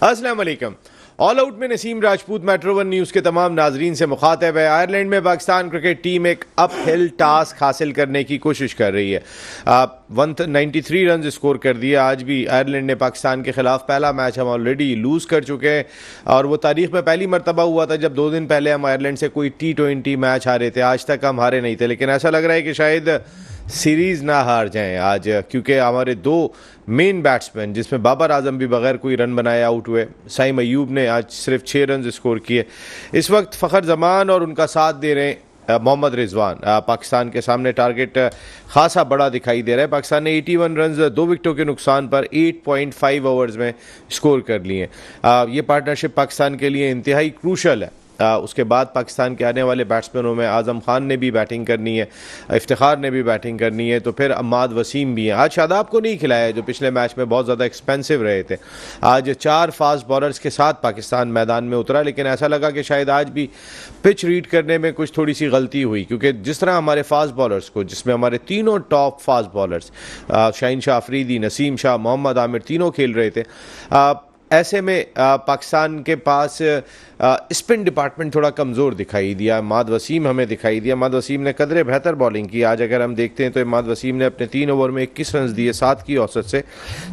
अस्सलाम वालेकुम। All out में Naseem Rajput metro one news के तमाम नाजरीन से मुखातब है। आयरलैंड में पाकिस्तान क्रिकेट टीम एक अप हिल टास्क हासिल करने की कोशिश कर रही है। 193 रन स्कोर कर दिए। आज भी आयरलैंड ने पाकिस्तान के खिलाफ पहला मैच हम ऑलरेडी लूज़ कर चुके हैं और वो तारीख में पहली मरतबा हुआ था जब 2 दिन पहले हम आयरलैंड से कोई T20 मैच हारे थे। आज तक हम हारे नहीं थे, लेकिन ऐसा लग रहा है कि शायद सीरीज़ ना हार जाएं आज, क्योंकि हमारे 2 मेन बैट्समैन जिसमें बाबर आजम भी बगैर कोई रन बनाए आउट हुए। साइम अयूब ने आज सिर्फ 6 रन स्कोर किए। इस वक्त फ़खर जमान और उनका साथ दे रहे हैं मोहम्मद रिजवान। पाकिस्तान के सामने टारगेट खासा बड़ा दिखाई दे रहा है। पाकिस्तान ने 81 रन 2 विकेटों के नुकसान पर 8.5 ओवर्स में स्कोर कर लिए। ये पार्टनरशिप पाकिस्तान के लिए इंतहाई क्रूशल है। उसके बाद पाकिस्तान के आने वाले बैट्समैनों में आज़म खान ने भी बैटिंग करनी है, इफ्तिखार ने भी बैटिंग करनी है, तो फिर अम्माद वसीम भी हैं। आज शादाब को नहीं खिलाया जो पिछले मैच में बहुत ज़्यादा एक्सपेंसिव रहे थे। आज 4 फास्ट बॉलर्स के साथ पाकिस्तान मैदान में उतरा, लेकिन ऐसा लगा कि शायद आज भी पिच रीड करने में कुछ थोड़ी सी गलती हुई, क्योंकि जिस तरह हमारे फास्ट बॉलर्स को, जिसमें हमारे तीनों top fast bowlers Shaheen Shah Afridi, Naseem Shah, Mohammad Amir तीनों खेल रहे थे, ऐसे में पाकिस्तान के पास स्पिन डिपार्टमेंट थोड़ा कमज़ोर दिखाई दिया। इमाद वसीम हमें दिखाई दिया। इमाद वसीम ने कदरे बेहतर बॉलिंग की। आज अगर हम देखते हैं तो इमाद वसीम ने अपने 3 ओवर में 21 रन दिए 7 की औसत से।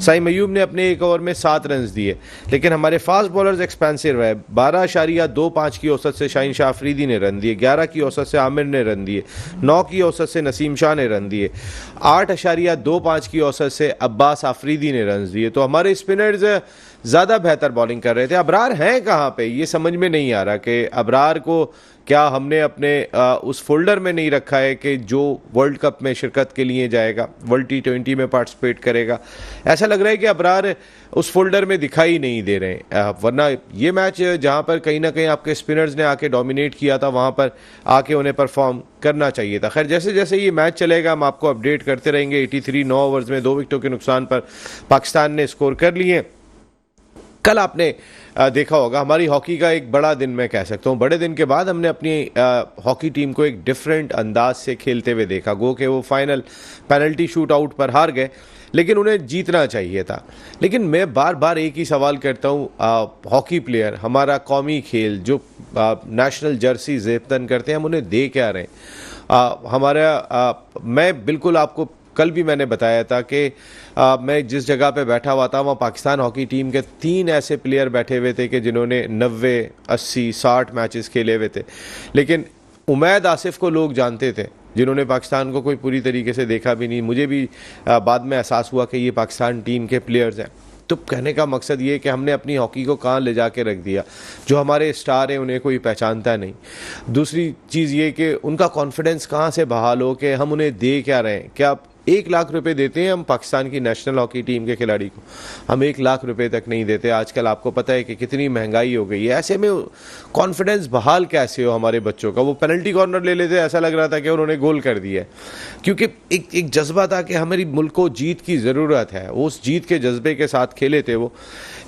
साइम अयूब ने अपने 1 ओवर में 7 रन दिए, लेकिन हमारे फास्ट बॉलर्स एक्सपेंसिव रहे। 12.25 की औसत से शाहीन शाह अफरीदी ने रन दिए, 11 की औसत से आमिर ने रन दिए, 9 की औसत से नसीम शाह ने रन दिए, 8.25 की औसत से अब्बास आफरीदी ने रन दिए। तो हमारे स्पिनर्स ज़्यादा बेहतर बॉलिंग कर रहे थे। अबरार हैं कहाँ पे, ये समझ में नहीं आ रहा कि अबरार को क्या हमने अपने उस फोल्डर में नहीं रखा है कि जो वर्ल्ड कप में शिरकत के लिए जाएगा, वर्ल्ड T20 में पार्टिसिपेट करेगा। ऐसा लग रहा है कि अबरार उस फोल्डर में दिखाई नहीं दे रहे हैं। वरना ये मैच जहाँ पर कहीं ना कहीं आपके स्पिनर्स ने आके डोमिनेट किया था, वहाँ पर आके उन्हें परफॉर्म करना चाहिए था। खैर, जैसे जैसे ये मैच चलेगा हम आपको अपडेट करते रहेंगे। 83 9 ओवर्स में 2 विकेटों के नुकसान पर पाकिस्तान ने स्कोर कर लिए। कल आपने देखा होगा हमारी हॉकी का एक बड़ा दिन, मैं कह सकता हूँ बड़े दिन के बाद हमने अपनी हॉकी टीम को एक डिफरेंट अंदाज से खेलते हुए देखा। गो कि वो फाइनल पेनल्टी शूट आउट पर हार गए, लेकिन उन्हें जीतना चाहिए था। लेकिन मैं बार बार एक ही सवाल करता हूँ, हॉकी प्लेयर, हमारा कौमी खेल जो नेशनल जर्सी ज़ेबतन करते हैं, हम उन्हें दे क्या रहे हैं? मैं बिल्कुल आपको कल भी मैंने बताया था कि मैं जिस जगह पे बैठा हुआ था वहाँ पाकिस्तान हॉकी टीम के 3 ऐसे प्लेयर बैठे हुए थे कि जिन्होंने 90, 80, 60 मैचेस खेले हुए थे। लेकिन उमैद आसिफ को लोग जानते थे, जिन्होंने पाकिस्तान को कोई पूरी तरीके से देखा भी नहीं। मुझे भी बाद में एहसास हुआ कि ये पाकिस्तान टीम के प्लेयर्स हैं। तो कहने का मकसद ये कि हमने अपनी हॉकी को कहाँ ले जाके रख दिया। जो हमारे स्टार हैं उन्हें कोई पहचानता नहीं। दूसरी चीज़ ये कि उनका कॉन्फिडेंस कहाँ से बहाल हो कि हम उन्हें दे क्या रहे हैं। क्या 1 लाख रुपए देते हैं हम पाकिस्तान की नेशनल हॉकी टीम के खिलाड़ी को? हम 1 लाख रुपए तक नहीं देते। आजकल आपको पता है कि कितनी महंगाई हो गई है। ऐसे में कॉन्फिडेंस बहाल कैसे हो हमारे बच्चों का? वो पेनल्टी कॉर्नर ले लेते, ऐसा लग रहा था कि उन्होंने गोल कर दिया, क्योंकि एक जज्बा था कि हमारी मुल्क को जीत की ज़रूरत है। उस जीत के जज्बे के साथ खेले थे वो।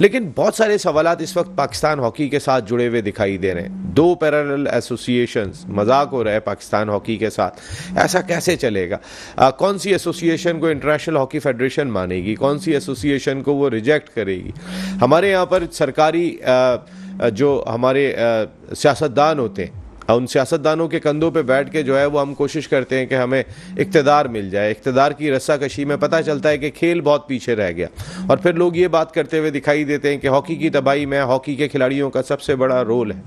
लेकिन बहुत सारे सवालात इस वक्त पाकिस्तान हॉकी के साथ जुड़े हुए दिखाई दे रहे हैं। 2 पैरेलल एसोसिएशंस, मजाक हो रहा है पाकिस्तान हॉकी के साथ। ऐसा कैसे चलेगा? कौन सी एसोसिएशन को इंटरनेशनल हॉकी फेडरेशन मानेगी, कौन सी एसोसिएशन को वो रिजेक्ट करेगी? हमारे यहाँ पर सरकारी जो हमारे सियासतदान होते हैं, उन सियासतदानों के कंधों पे बैठ के जो है वो हम कोशिश करते हैं कि हमें इक़्तिदार मिल जाए। इक़्तिदार की रस्साकशी में पता चलता है कि खेल बहुत पीछे रह गया, और फिर लोग ये बात करते हुए दिखाई देते हैं कि हॉकी की तबाही में हॉकी के खिलाड़ियों का सबसे बड़ा रोल है।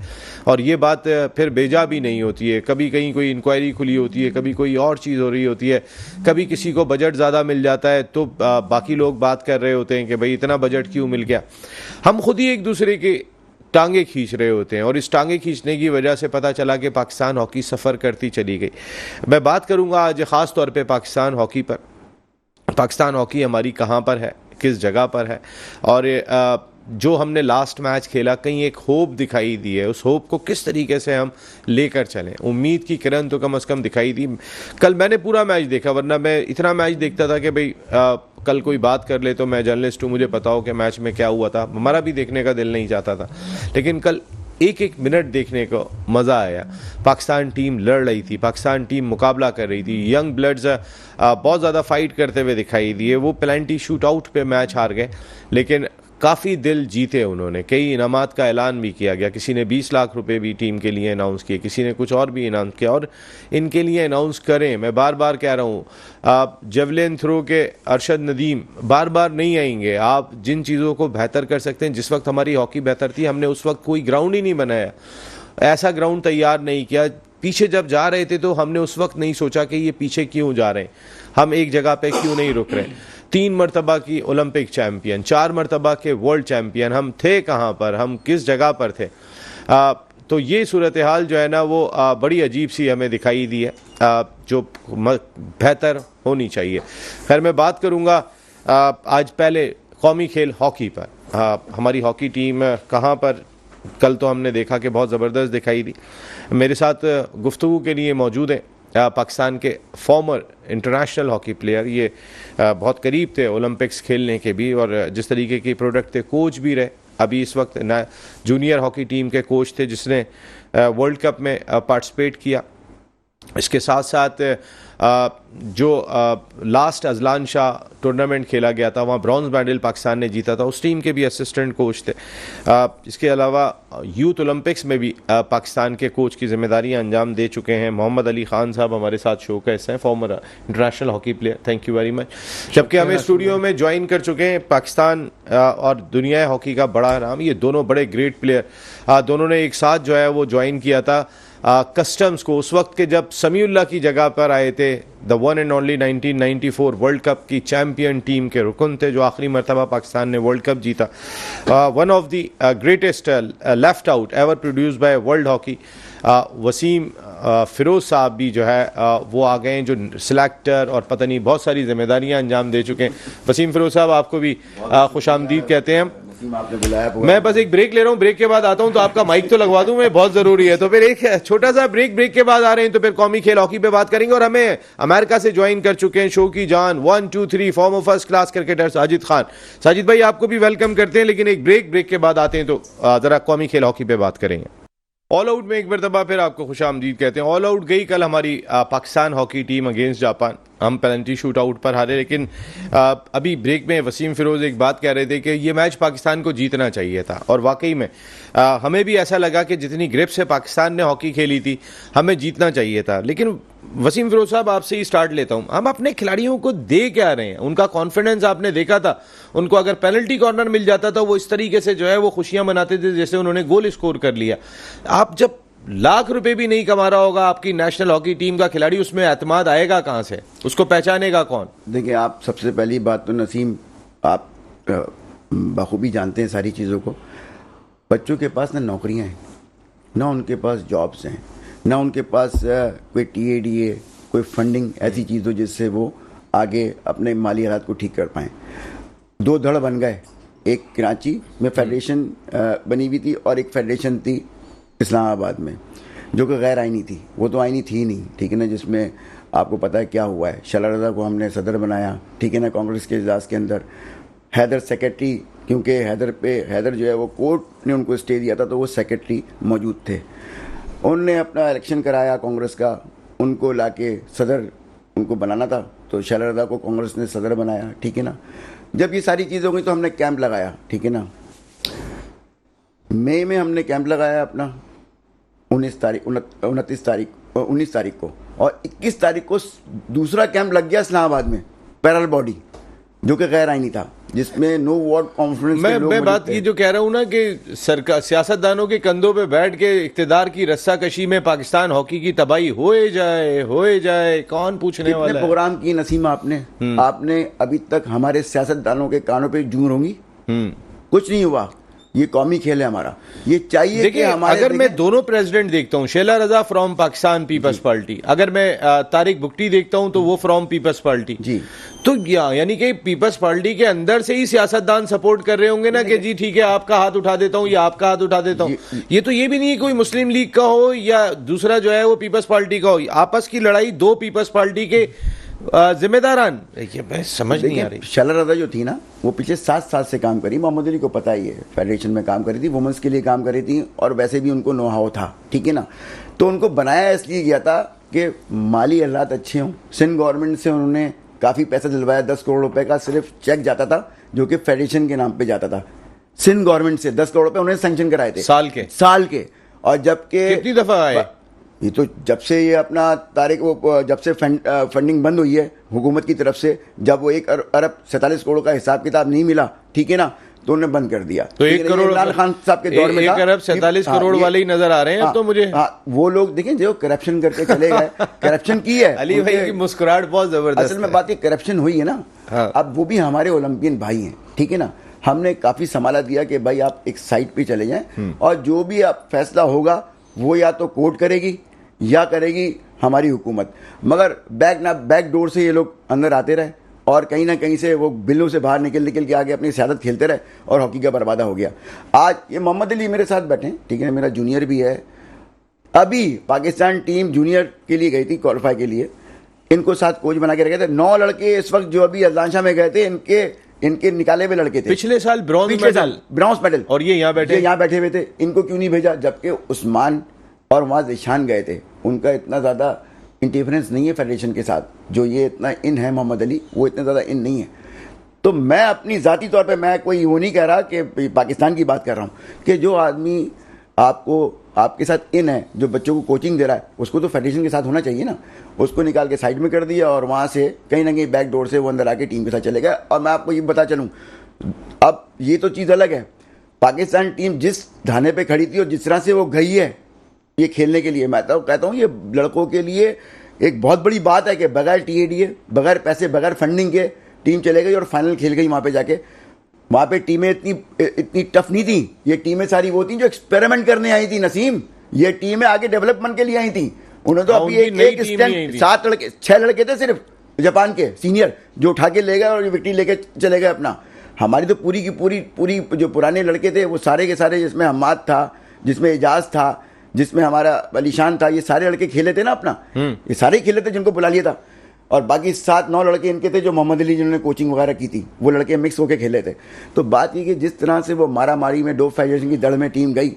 और ये बात फिर बेजा भी नहीं होती है। कभी कहीं कोई इंक्वायरी खुली होती है, कभी कोई और चीज़ हो रही होती है, कभी किसी को बजट ज़्यादा मिल जाता है तो बाकी लोग बात कर रहे होते हैं कि भाई इतना बजट क्यों मिल गया। हम खुद ही एक दूसरे के टांगे खींच रहे होते हैं, और इस टांगे खींचने की वजह से पता चला कि पाकिस्तान हॉकी सफ़र करती चली गई। मैं बात करूंगा आज ख़ास तौर पे पाकिस्तान हॉकी पर। पाकिस्तान हॉकी हमारी कहाँ पर है, किस जगह पर है, और जो हमने लास्ट मैच खेला कहीं एक होप दिखाई दी है। उस होप को किस तरीके से हम लेकर चलें, उम्मीद की किरण तो कम से कम दिखाई दी। कल मैंने पूरा मैच देखा, वरना मैं इतना मैच देखता था कि भाई कल कोई बात कर ले तो मैं जर्नलिस्ट हूँ, मुझे पता हो कि मैच में क्या हुआ था। हमारा भी देखने का दिल नहीं चाहता था, लेकिन कल 1-1 मिनट देखने को मज़ा आया। पाकिस्तान टीम लड़ रही थी, पाकिस्तान टीम मुकाबला कर रही थी। यंग ब्लड्स बहुत ज़्यादा फाइट करते हुए दिखाई दिए। वो पेनल्टी शूट आउट पे मैच हार गए, लेकिन काफ़ी दिल जीते उन्होंने, कई इनामात का ऐलान भी किया गया, किसी ने 20 लाख रुपए भी टीम के लिए अनाउंस किए, किसी ने कुछ और भी अनाउंस किया, और इनके लिए अनाउंस करें। मैं बार बार कह रहा हूँ, आप जेवलिन थ्रो के अरशद नदीम बार बार नहीं आएंगे। आप जिन चीज़ों को बेहतर कर सकते हैं, जिस वक्त हमारी हॉकी बेहतर थी, हमने उस वक्त कोई ग्राउंड ही नहीं बनाया, ऐसा ग्राउंड तैयार नहीं किया। पीछे जब जा रहे थे तो हमने उस वक्त नहीं सोचा कि ये पीछे क्यों जा रहे हैं, हम एक जगह पे क्यों नहीं रुक रहे। 3 मरतबा की ओलंपिक चैंपियन, 4 मरतबा के वर्ल्ड चैंपियन, हम थे कहाँ पर, हम किस जगह पर थे। तो ये सूरत हाल जो है ना वो बड़ी अजीब सी हमें दिखाई दी है, जो बेहतर होनी चाहिए। खैर, मैं बात करूँगा आज पहले कौमी खेल हॉकी पर। हमारी हॉकी टीम कहाँ पर, कल तो हमने देखा कि बहुत ज़बरदस्त दिखाई दी। मेरे साथ गुफ्तगू के लिए मौजूद हैं पाकिस्तान के फॉर्मर इंटरनेशनल हॉकी प्लेयर, ये बहुत करीब थे ओलंपिक्स खेलने के भी, और जिस तरीके की प्रोडक्ट थे, कोच भी रहे। अभी इस वक्त जूनियर हॉकी टीम के कोच थे जिसने वर्ल्ड कप में पार्टिसिपेट किया। इसके साथ साथ जो लास्ट अजलान शाह टूर्नामेंट खेला गया था, वहाँ ब्रॉन्ज मेडल पाकिस्तान ने जीता था, उस टीम के भी असिस्टेंट कोच थे। इसके अलावा यूथ ओलंपिक्स में भी पाकिस्तान के कोच की जिम्मेदारियां अंजाम दे चुके हैं। मोहम्मद अली खान साहब हमारे साथ शो का हिस्सा हैं, farmer international hockey player, thank you very much. जबकि हमें स्टूडियो में ज्वाइन कर चुके हैं पाकिस्तान और दुनिया हॉकी का बड़ा नाम, ये दोनों बड़े ग्रेट प्लेयर, दोनों ने एक साथ जो है वो ज्वाइन किया था कस्टम्स को, उस वक्त के जब समीउल्लाह की जगह पर आए थे। The one and only 1994 world cup की चैंपियन टीम के रुकन थे, जो आखिरी मरतबा पाकिस्तान ने वर्ल्ड कप जीता। One of the greatest left out ever produce by world hockey. Waseem Firoz साहब भी जो है वो आ गए हैं, जो सिलेक्टर और पता नहीं बहुत सारी जिम्मेदारियां अंजाम दे चुके हैं। वसीम फिरोज साहब, आपको भी खुशामदीद कहते हैं। आपने बुलाया, मैं बस एक ब्रेक ले रहा हूँ, ब्रेक के बाद आता हूँ, तो आपका माइक तो लगवा दूं मैं, बहुत जरूरी है। तो फिर एक छोटा सा ब्रेक के बाद आ रहे हैं, तो फिर कौमी खेल हॉकी पे बात करेंगे। और हमें अमेरिका से ज्वाइन कर चुके हैं शो की जान 1 2 3 farmer first class cricketer Sajid Khan. Sajid भाई, आपको भी वेलकम करते हैं, लेकिन एक ब्रेक के बाद आते हैं तो जरा कौमी खेल हॉकी पे बात करेंगे। ऑल आउट में एक मरतबा फिर आपको खुशामदीद कहते हैं। ऑल आउट गई कल हमारी Pakistan hockey team against Japan, हम पेनल्टी शूट आउट पर हारे। लेकिन अभी ब्रेक में वसीम फिरोज एक बात कह रहे थे कि ये मैच पाकिस्तान को जीतना चाहिए था, और वाकई में हमें भी ऐसा लगा कि जितनी ग्रिप से पाकिस्तान ने हॉकी खेली थी, हमें जीतना चाहिए था। लेकिन वसीम फिरोज साहब, आपसे ही स्टार्ट लेता हूं, हम अपने खिलाड़ियों को दे क्या रहे हैं? उनका कॉन्फिडेंस आपने देखा था, उनको अगर पेनल्टी कॉर्नर मिल जाता था, वो इस तरीके से जो है वो खुशियां मनाते थे जैसे उन्होंने गोल स्कोर कर लिया। आप जब लाख रुपए भी नहीं कमा रहा होगा आपकी नेशनल हॉकी टीम का खिलाड़ी, उसमें एतमाद आएगा कहां से? उसको पहचानेगा कौन? देखिए, आप सबसे पहली बात तो नसीम, आप बखूबी जानते हैं सारी चीज़ों को। बच्चों के पास ना नौकरियां हैं, ना उनके पास जॉब्स हैं, ना उनके पास कोई TADA, कोई फंडिंग ऐसी चीज़ हो जिससे वो आगे अपने माली हालात को ठीक कर पाएँ। 2 धड़ बन गए, एक कराची में फेडरेशन बनी हुई थी और एक फेडरेशन थी इस्लामाबाद में, जो कि गैर आइनी थी। वो तो आइनी थी नहीं, ठीक है ना, जिसमें आपको पता है क्या हुआ है। शला रज़ा को हमने सदर बनाया, ठीक है ना, कांग्रेस के इजलास के अंदर। हैदर सेक्रेटरी, क्योंकि हैदर जो है वो कोर्ट ने उनको स्टे दिया था, तो वो सेक्रेटरी मौजूद थे। उनने अपना इलेक्शन कराया कांग्रेस का, उनको लाके सदर उनको बनाना था, तो शला रज़ा को कांग्रेस ने सदर बनाया, ठीक है ना। जब ये सारी चीज़ें हो गई तो हमने कैंप लगाया, ठीक है ना। मई में हमने कैंप लगाया अपना 19 तारीख को, और 21 तारीख को दूसरा कैंप लग गया इस्लामाबाद में, पैरल बॉडी, जो कि गैर आइनी था, जिसमें नो वॉर्ड कॉन्फ्रेंस। मैं बात की जो कह रहा हूँ ना कि सरकार सियासतदानों के कंधों पे बैठ के इक्तिदार की रस्साकशी में पाकिस्तान हॉकी की तबाही होए जाए, कौन पूछने वाला है? प्रोग्राम की नसीम आपने अभी तक हमारे सियासतदानों के कानों पे जूं होंगी? कुछ नहीं हुआ। ये कौमी खेल है हमारा, ये चाहिए कि हमारे। अगर मैं दोनों प्रेसिडेंट देखता हूँ, शेला रजा फ्रॉम पाकिस्तान पीपल्स पार्टी, अगर मैं तारिक भुट्टी देखता हूँ तो वो फ्रॉम पीपल्स पार्टी जी, तो यानी कि पीपल्स पार्टी के अंदर से ही सियासतदान सपोर्ट कर रहे होंगे ना कि जी ठीक है, आपका हाथ उठा देता हूँ या आपका हाथ उठा देता हूँ। ये तो ये भी नहीं है कोई मुस्लिम लीग का हो या दूसरा जो है वो पीपल्स पार्टी का हो, आपस की लड़ाई दो पीपल्स पार्टी के जिम्मेदारान। मैं समझ नहीं आ रही। शला रज़ा जो थी ना, वो पिछले 7 साल से काम करी, मोहम्मद अली को पता ही है, फेडरेशन में काम करी थी, वुमेंस के लिए काम करी थी, और वैसे भी उनको नो हाउ था, ठीक है ना। तो उनको बनाया इसलिए गया था कि माली हालात अच्छे हों। सिंध गवर्नमेंट से उन्होंने काफ़ी पैसा दिलवाया, 10 करोड़ रुपए का सिर्फ चेक जाता था, जो कि फेडरेशन के नाम पे जाता था। सिंध गवर्नमेंट से 10 करोड़ रुपए उन्होंने सैंक्शन कराए थे साल के। और जबकि कितनी दफा आए? ये तो जब से ये अपना तारीख वो जब से फंडिंग बंद हुई है हुकूमत की तरफ से, जब वो 1 अरब 47 करोड़ का हिसाब किताब नहीं मिला, ठीक है ना, तो उन्होंने बंद कर दिया। तो 1 करोड़ इमरान खान साहब के दौर में 1 अरब 47 करोड़ वाले ही नजर आ रहे हैं अब तो मुझे। वो लोग देखें जो करप्शन करके चले गए, करप्शन की है। अली भाई की मुस्कुराहट बहुत जबरदस्त। असल में बात ये करप्शन हुई है ना, अब वो भी हमारे ओलंपियन भाई हैं, ठीक है ना, हमने काफी संभाला दिया कि भाई आप एक साइड पे चले जाएं और जो भी आप फैसला होगा वो या तो कोर्ट करेगी या करेगी हमारी हुकूमत, मगर बैक डोर से ये लोग अंदर आते रहे और कहीं ना कहीं से वो बिलों से बाहर निकल के आगे अपनी सियादत खेलते रहे और हॉकी का बर्बादा हो गया। आज ये मोहम्मद अली मेरे साथ बैठे हैं, ठीक है, मेरा जूनियर भी है, अभी पाकिस्तान टीम जूनियर के लिए गई थी क्वालिफाई के लिए, इनको साथ कोच बना के रखे थे। 9 लड़के इस वक्त जो अभी अजलान शाह में गए थे, इनके निकाले हुए लड़के थे। पिछले साल ब्रॉन्ज मेडल और ये यहाँ बैठे हुए थे। इनको क्यों नहीं भेजा? जबकि उस्मान और वहां ज़ीशान गए थे, उनका इतना ज़्यादा इंटरफेरेंस नहीं है फेडरेशन के साथ, जो ये इतना इन है मोहम्मद अली, वो इतना ज़्यादा इन नहीं है। तो मैं अपनी ज़ाती तौर पे मैं कोई वो नहीं कह रहा कि पाकिस्तान की बात कर रहा हूँ कि जो आदमी आपके साथ इन है, जो बच्चों को कोचिंग दे रहा है, उसको तो फेडरेशन के साथ होना चाहिए ना। उसको निकाल के साइड में कर दिया और वहाँ से कहीं ना कहीं बैक डोर से वो अंदर आके टीम के साथ चले गए। और मैं आपको ये बता चलूँ, अब ये तो चीज़ अलग है, पाकिस्तान टीम जिस धाने पे खड़ी थी और जिस तरह से वो गई है ये खेलने के लिए, मैं तो कहता हूँ ये लड़कों के लिए एक बहुत बड़ी बात है कि बगैर TADA, बगैर पैसे, बगैर फंडिंग के टीम चले गई और फाइनल खेल गई वहाँ पे जाके। वहाँ पे टीमें इतनी टफ नहीं थी, ये टीमें सारी वो थी जो एक्सपेरिमेंट करने आई थी नसीम, ये टीमें आगे डेवलपमेंट के लिए आई थी। उन्होंने तो अभी एक स्टैंड 6 लड़के थे सिर्फ जापान के सीनियर जो उठा के ले गए और विक्ट्री लेके चले गए अपना। हमारी तो पूरी की पूरी जो पुराने लड़के थे वो सारे के सारे, जिसमें हम्माद था, जिसमें एजाज था, जिसमें हमारा अलीशान था, ये सारे लड़के खेले थे ना अपना, ये सारे खेले थे जिनको बुला लिया था। और बाकी 7-9 लड़के इनके थे जो मोहम्मद अली जिन्होंने कोचिंग वगैरह की थी, वो लड़के मिक्स होकर खेले थे। तो बात ये कि जिस तरह से वो मारा मारी में डोप फेडरेशन की दड़ में टीम गई,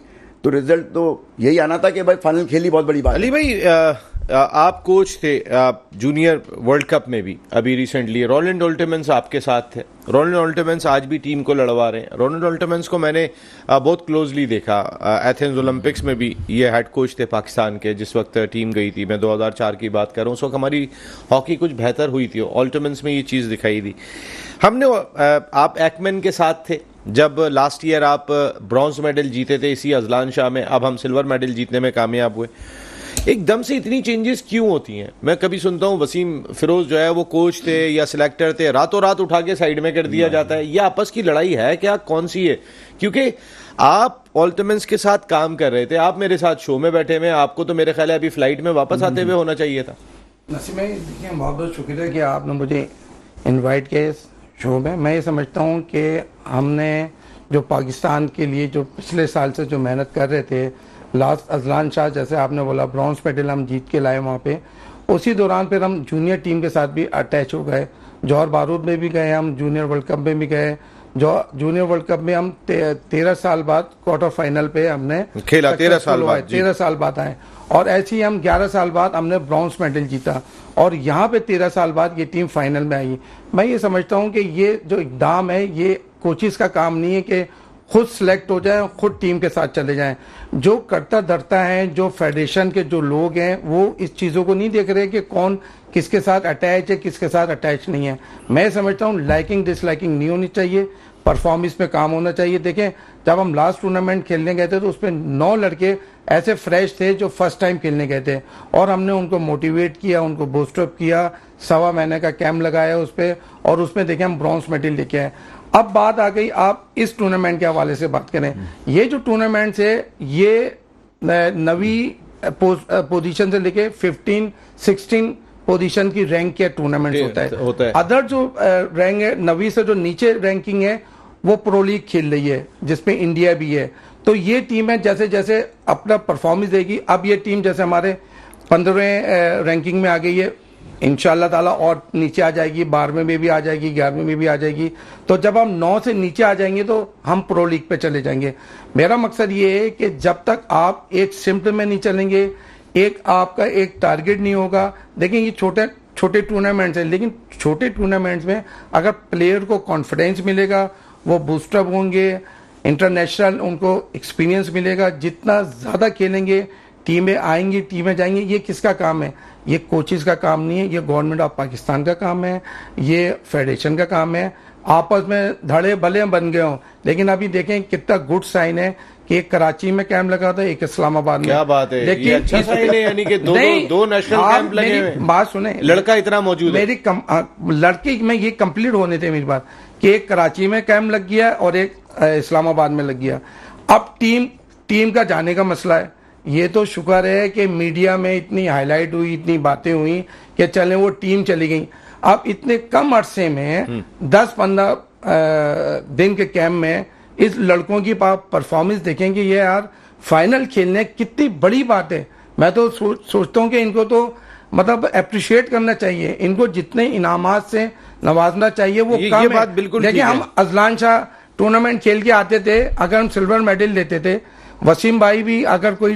तो रिजल्ट तो यही आना था कि भाई फाइनल खेली, बहुत बड़ी बात। अली भाई आप कोच थे जूनियर वर्ल्ड कप में भी अभी रिसेंटली, रोलैंड ऑल्टेमेंस आपके साथ थे। रोलैंड ऑल्टेमेंस आज भी टीम को लड़वा रहे हैं। रोलैंड ऑल्टेमेंस को मैंने बहुत क्लोजली देखा, एथेंस ओलंपिक्स में भी ये हेड कोच थे पाकिस्तान के, जिस वक्त टीम गई थी, मैं 2004 की बात कर रहा हूँ, उस वक्त हमारी हॉकी कुछ बेहतर हुई थी, ऑल्टेमेंस में ये चीज़ दिखाई दी हमने। आप एक्मैन के साथ थे जब लास्ट ईयर आप ब्रॉन्ज मेडल जीते थे इसी अजलान शाह में, अब हम सिल्वर मेडल जीतने में कामयाब हुए। एकदम से इतनी चेंजेस क्यों होती हैं? मैं कभी सुनता हूं वसीम फिरोज जो है वो कोच थे या सिलेक्टर थे, रातों रात उठा के साइड में कर दिया जाता है। यह आपस की लड़ाई है क्या, कौन सी है? क्योंकि आप ऑल्टेमेंस के साथ काम कर रहे थे, आप मेरे साथ शो में बैठे हुए, आपको तो मेरे ख्याल है अभी फ्लाइट में वापस आते हुए होना चाहिए था। नसीम भाई देखिए, बहुत बहुत शुक्रिया कि आपने मुझे इनवाइट किया इस शो में। मैं ये समझता हूँ कि हमने जो पाकिस्तान के लिए जो पिछले साल से जो मेहनत कर रहे थे, लास्ट अजलान शाह जैसे आपने बोला ब्रॉन्ज मेडल हम जीत के लाए वहाँ पे, उसी दौरान फिर हम जूनियर टीम के साथ भी अटैच हो गए। जौहर बारूद में भी गए, हम जूनियर वर्ल्ड कप में भी गए। जो जूनियर वर्ल्ड कप में हम 13 साल बाद क्वार्टर फाइनल पे हमने खेला, 13 साल बाद आए। और ऐसे ही हम 11 साल बाद हमने ब्रॉन्ज मेडल जीता और यहाँ पे 13 साल बाद ये टीम फाइनल में आई। मैं ये समझता हूँ कि ये जो इकदाम है, ये कोचिज का काम नहीं है कि खुद सिलेक्ट हो जाए, खुद टीम के साथ चले जाएं। जो करता धरता है, जो फेडरेशन के जो लोग हैं, वो इस चीज़ों को नहीं देख रहे कि कौन किसके साथ अटैच है, किसके साथ अटैच नहीं है। मैं समझता हूँ लाइकिंग डिसलाइकिंग नहीं होनी चाहिए, परफॉर्मेंस पे काम होना चाहिए। देखें, जब हम लास्ट टूर्नामेंट खेलने गए थे तो उसमें 9 लड़के ऐसे फ्रेश थे जो फर्स्ट टाइम खेलने गए थे और हमने उनको मोटिवेट किया, उनको बूस्टअप किया, 1.25 महीने का कैंप लगाया उस पर और उसमें देखें हम ब्रॉन्ज मेडल लेके आए। अब बात आ गई, आप इस टूर्नामेंट के हवाले से बात करें। ये जो टूर्नामेंट है ये 9वीं पोजीशन से लेके 15-16 पोजीशन की रैंक के टूर्नामेंट होता है। अदर जो रैंक है 9वीं से जो नीचे रैंकिंग है वो प्रो लीग खेल रही है, जिसमें इंडिया भी है। तो ये टीम है जैसे जैसे अपना परफॉर्मेंस देगी। अब ये टीम जैसे हमारे 15वें रैंकिंग में आ गई है, इंशाल्लाह ताला और नीचे आ जाएगी, 12वें में भी आ जाएगी, 11वें में भी आ जाएगी। तो जब हम 9 से नीचे आ जाएंगे तो हम प्रो लीग पे चले जाएंगे। मेरा मकसद ये है कि जब तक आप एक सिम्पल में नहीं चलेंगे, एक आपका एक टारगेट नहीं होगा। देखिए, ये छोटे छोटे टूर्नामेंट्स हैं, लेकिन छोटे टूर्नामेंट्स में अगर प्लेयर को कॉन्फिडेंस मिलेगा, वो बूस्टअप होंगे, इंटरनेशनल उनको एक्सपीरियंस मिलेगा। जितना ज़्यादा खेलेंगे, टीमें आएंगी, टीमें जाएंगी। ये किसका काम है? ये कोचेस का काम नहीं है, ये गवर्नमेंट ऑफ पाकिस्तान का काम है, ये फेडरेशन का काम है। आपस में धड़े भले बन गए हों, लेकिन अभी देखें कितना गुड साइन है कि एक कराची में कैंप लगा था, एक इस्लामाबाद में। क्या बात है, लेकिन ये अच्छा साइन है, यानी कि दो नेशनल कैंप लगे हुए हैं। बात सुने, लड़का इतना मौजूद है। लड़की में ये कंप्लीट होने थे मेरी बात कि एक कराची में कैंप लग गया और एक इस्लामाबाद में लग गया। अब टीम का जाने का मसला है। ये तो शुक्र है कि मीडिया में इतनी हाईलाइट हुई, इतनी बातें हुई कि चले वो टीम चली गई। अब इतने कम अरसे में 10-15 दिन के कैंप में इस लड़कों की परफॉर्मेंस देखेंगे। ये यार फाइनल खेलने कितनी बड़ी बात है। मैं तो सोचता हूँ कि इनको तो मतलब अप्रिशिएट करना चाहिए, इनको जितने इनामात से नवाजना चाहिए वो कम है। बात बिल्कुल देखिए, हम अजलान शाह टूर्नामेंट खेल के आते थे, अगर हम सिल्वर मेडल लेते थे, वसीम भाई भी अगर कोई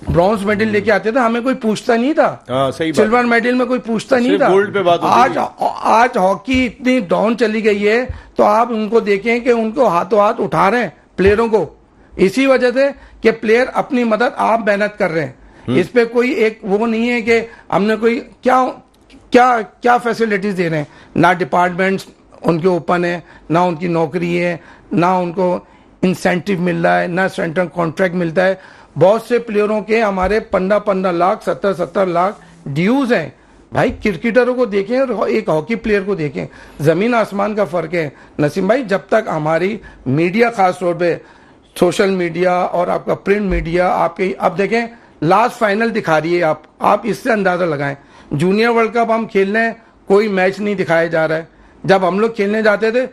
ब्रॉन्ज मेडल लेके आते थे, हमें कोई पूछता नहीं था। सही बात। सिल्वर मेडल में कोई पूछता नहीं था। गोल्ड पे बात होती थी। आज हॉकी इतनी डाउन चली गई है, तो आप उनको देखें कि उनको हाथों हाथ उठा रहे हैं प्लेयरों को, इसी वजह से कि प्लेयर अपनी मदद आप मेहनत कर रहे हैं। इस पे कोई एक वो नहीं है कि हमने कोई क्या फैसिलिटीज दे रहे हैं। ना डिपार्टमेंट्स उनके ओपन है, ना उनकी नौकरी है, ना उनको इंसेंटिव मिल रहा है, ना सेंट्रल कॉन्ट्रैक्ट मिलता है। बहुत से प्लेयरों के हमारे 15-15 लाख 17-17 लाख ड्यूज हैं। भाई क्रिकेटरों को देखें और एक हॉकी प्लेयर को देखें, जमीन आसमान का फर्क है। नसीम भाई, जब तक हमारी मीडिया, खास तौर पे सोशल मीडिया और आपका प्रिंट मीडिया आपके, अब देखें लास्ट फाइनल दिखा रही है, आप इससे अंदाजा लगाएं। जूनियर वर्ल्ड कप हम खेल रहे हैं, कोई मैच नहीं दिखाया जा रहा है। जब हम लोग खेलने जाते थे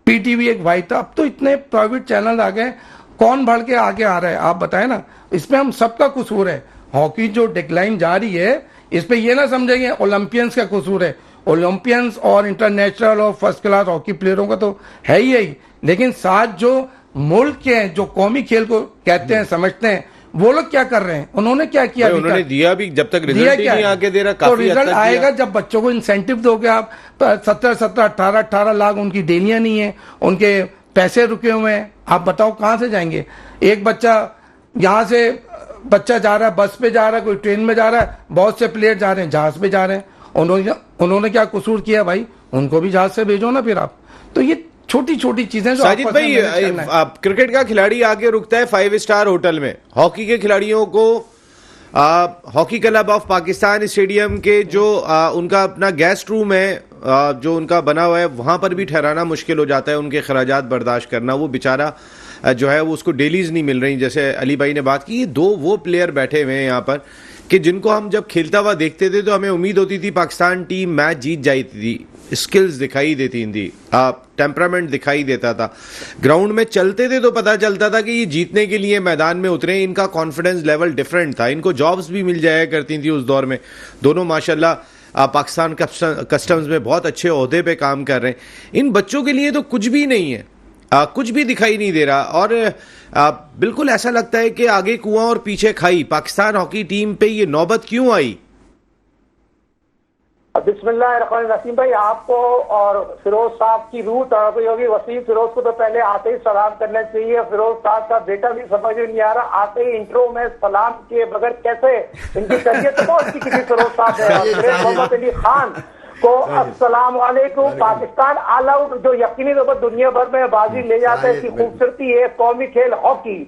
पीटीवी एक भाई था, अब तो इतने प्राइवेट चैनल आ गए, कौन बढ़ के आगे आ रहा है आप बताएं ना। इसमें हम सबका कसूर है। हॉकी जो डिक्लाइन जा रही है, इस पे ये ना समझेंगे ओलंपियंस का कसूर है। ओलंपियंस और इंटरनेशनल और फर्स्ट क्लास हॉकी प्लेयरों का तो है ही, लेकिन साथ जो मुल्क के हैं, जो कौमी खेल को कहते हैं, समझते हैं, वो लोग क्या कर रहे हैं? उन्होंने क्या किया? उन्होंने दिया भी, जब तक रिजल्ट ही नहीं आके दे रहा, तो रिजल्ट आएगा जब बच्चों को इंसेंटिव दोगे आप। 17-17, 18 लाख उनकी डेलियां नहीं है, उनके पैसे रुके हुए हैं। आप बताओ कहां से जाएंगे? एक बच्चा यहां से बच्चा जा रहा है, बस पे जा रहा है, कोई ट्रेन में जा रहा है, बहुत से प्लेयर जा रहे हैं जहाज पे जा रहे हैं। उन्होंने क्या कसूर किया भाई? उनको भी जहाज से भेजो ना फिर आप। तो ये छोटी छोटी चीजें जो साजिद भाई, क्रिकेट का खिलाड़ी आके रुकता है 5 स्टार होटल में, हॉकी के खिलाड़ियों को hockey club of Pakistan stadium के जो उनका अपना गेस्ट रूम है जो उनका बना हुआ है, वहां पर भी ठहराना मुश्किल हो जाता है, उनके खराजात बर्दाश्त करना। वो बेचारा जो है वो उसको डेलीज नहीं मिल रही। जैसे अली भाई ने बात की, ये 2 वो प्लेयर बैठे हुए हैं यहाँ पर कि जिनको हम जब खेलता हुआ देखते थे तो हमें उम्मीद होती थी पाकिस्तान टीम मैच जीत जाती थी। स्किल्स दिखाई देती थी, टेम्परामेंट दिखाई देता था, ग्राउंड में चलते थे तो पता चलता था कि ये जीतने के लिए मैदान में उतरे। इनका कॉन्फिडेंस लेवल डिफरेंट था, इनको जॉब्स भी मिल जाया करती थी उस दौर में। दोनों माशाल्लाह पाकिस्तान कस्टम्स में बहुत अच्छे ओहदे पे काम कर रहे हैं। इन बच्चों के लिए तो कुछ भी नहीं है, कुछ भी दिखाई नहीं दे रहा और बिल्कुल ऐसा लगता है कि आगे कुआं और पीछे खाई। पाकिस्तान हॉकी टीम पे ये नौबत क्यों आई? बिस्मिल्लाहिर्रहमानिर्रहीम। नसीम भाई, आपको और फिरोज साहब की रूह तड़पी होगी। वसीम फिरोज को तो पहले आते ही सलाम करना चाहिए। फिरोज साहब का बेटा भी समझ में नहीं आ रहा, आते ही इंट्रो में सलाम के बगैर कैसे, इनकी तबीयत तो बहुत अच्छी किसी फिरोज साहब है। मोहम्मद अली खान को अस्सलाम वालेकुम। पाकिस्तान ऑल आउट जो यकीनी तौर पर दुनिया भर में बाजी ले जाता है, इसकी खूबसूरती है कौमी खेल हॉकी।